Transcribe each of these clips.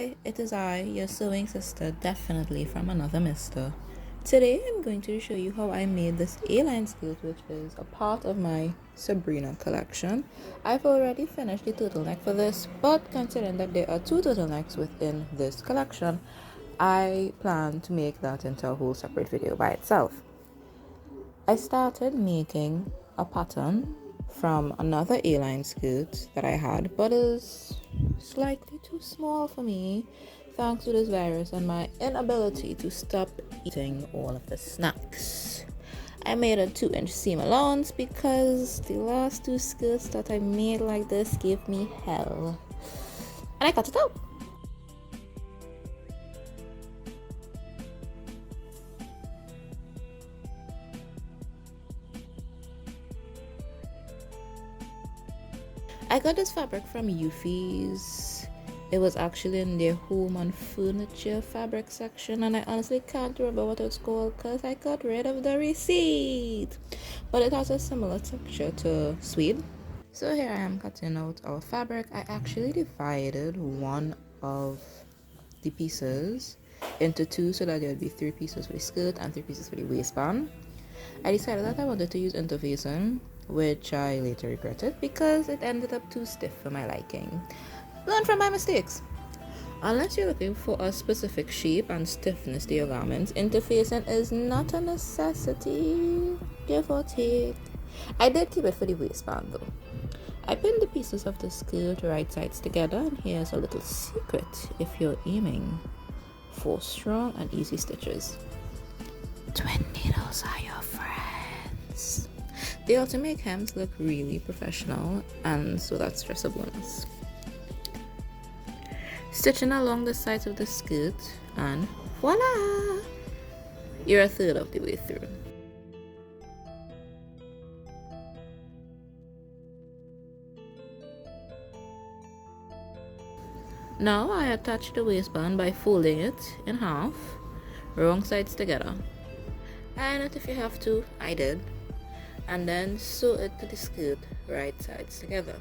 Hi, it is I, your sewing sister, definitely from another mister. Today I'm going to show you how I made this A-line skirt, which is a part of my Sabrina collection. I've already finished the turtleneck for this, but considering that there are two turtlenecks within this collection, I plan to make that into a whole separate video by itself. I started making a pattern from another A-line skirt that I had, but is slightly too small for me thanks to this virus and my inability to stop eating all of the snacks. I made a 2-inch seam allowance because the last two skirts that I made like this gave me hell. And I cut it out. I got this fabric from Eufy's. It was actually in their home and furniture fabric section, and I honestly can't remember what it's called because I got rid of the receipt. But it has a similar texture to suede. So here I am cutting out our fabric. I actually divided one of the pieces into two so that there would be 3 pieces for the skirt and 3 pieces for the waistband. I decided that I wanted to use interfacing, which I later regretted because it ended up too stiff for my liking. Learn from my mistakes. Unless you're looking for a specific shape and stiffness to your garments, interfacing is not a necessity, give or take. I did keep it for the waistband though. I pinned the pieces of the skirt right sides together, and here's a little secret if you're aiming for strong and easy stitches. Twin needles are your friends. They also make hems look really professional, and so that's just a bonus. Stitching along the sides of the skirt, and voila! You're a third of the way through. Now I attach the waistband by folding it in half, wrong sides together. Iron it if you have to, I did, and then sew it to the skirt right sides together.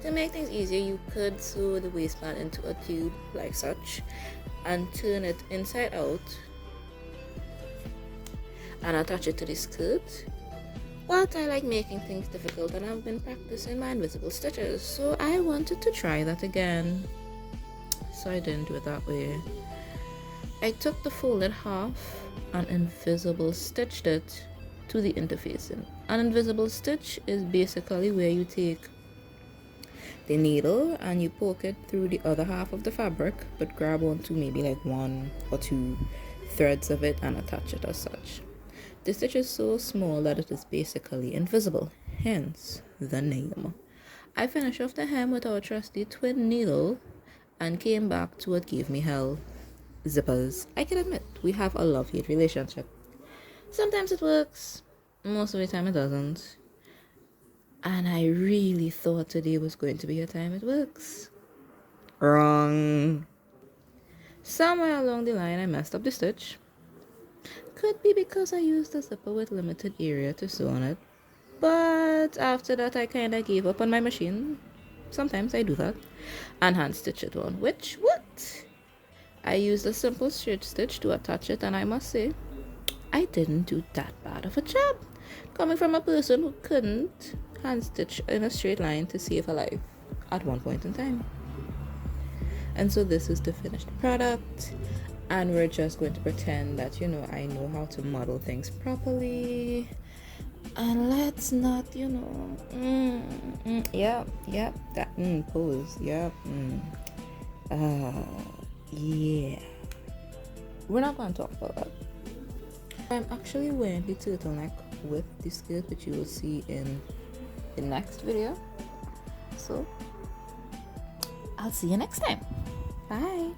To make things easier, you could sew the waistband into a tube like such and turn it inside out and attach it to the skirt. But I like making things difficult and I've been practicing my invisible stitches, so I wanted to try that again. So I didn't do it that way. I took the folded half and invisible stitched it to the interfacing. An invisible stitch is basically where you take the needle and you poke it through the other half of the fabric, but grab onto maybe like 1 or 2 threads of it and attach it as such. The stitch is so small that it is basically invisible, hence the name. I finished off the hem with our trusty twin needle and came back to what gave me hell: zippers. I can admit, we have a love-hate relationship. Sometimes it works, most of the time it doesn't. And I really thought today was going to be a time it works. Wrong. Somewhere along the line I messed up the stitch. Could be because I used a zipper with limited area to sew on it. But after that I kinda gave up on my machine. Sometimes I do that. And hand stitch it on, which what? I used a simple straight stitch to attach it, and I must say, I didn't do that bad of a job, coming from a person who couldn't hand stitch in a straight line to save her life at one point in time. And so this is the finished product, and we're just going to pretend that, I know how to model things properly, and let's not, that pose, yeah. We're not going to talk about that. I'm actually wearing the turtleneck with the skirt, which you will see in the next video. So I'll see you next time. Bye.